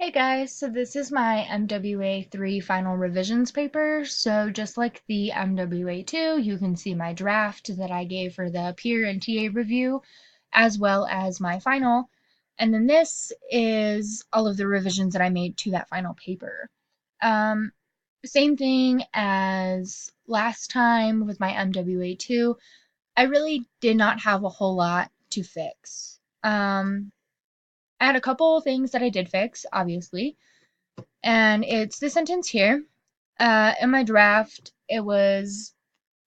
Hey guys, so this is my MWA 3 final revisions paper. So just like the MWA 2, you can see my draft that I gave for the peer and TA review, as well as my final. And then this is all of the revisions that I made to that final paper. Um, Same thing as last time with my MWA 2. I really did not have a whole lot to fix. I had a couple of things that I did fix, obviously, and it's the sentence here. In my draft, it was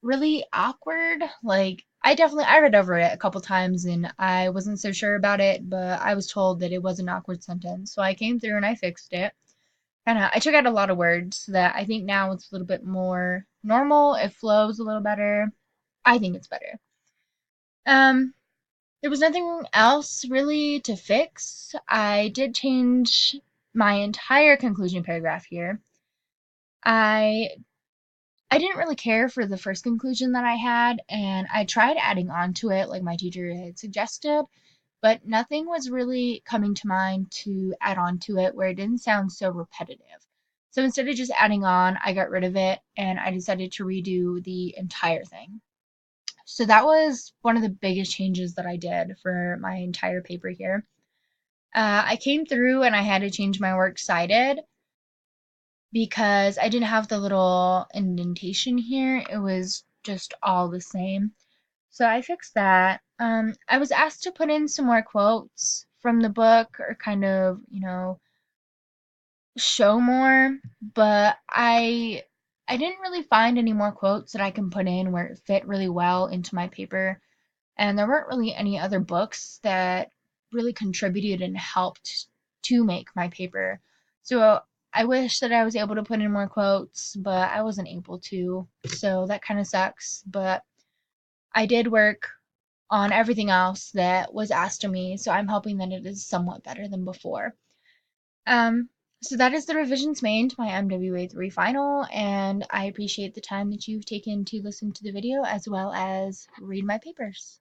really awkward. Like, I read over it a couple times and I wasn't so sure about it, but I was told that it was an awkward sentence. So I came through and I fixed it. I took out a lot of words so that I think now it's a little bit more normal. It flows a little better. I think it's better. Um, there was nothing else really to fix. I did change my entire conclusion paragraph here. I I didn't really care for the first conclusion that I had, and I tried adding on to it like my teacher had suggested, but nothing was really coming to mind to add on to it where it didn't sound so repetitive. So instead of just adding on, I got rid of it and I decided to redo the entire thing. So that was one of the biggest changes that I did for my entire paper here. I came through and I had to change my works cited because I didn't have the little indentation here. It was just all the same. So I fixed that. I was asked to put in some more quotes from the book or kind of, show more, but I didn't really find any more quotes that I can put in where it fit really well into my paper. And there weren't really any other books that really contributed and helped to make my paper. So I wish that I was able to put in more quotes, but I wasn't able to. So that kind of sucks. But I did work on everything else that was asked of me, so I'm hoping that it is somewhat better than before. Um, so that is the revisions made to my MWA 3 final, and I appreciate the time that you've taken to listen to the video as well as read my papers.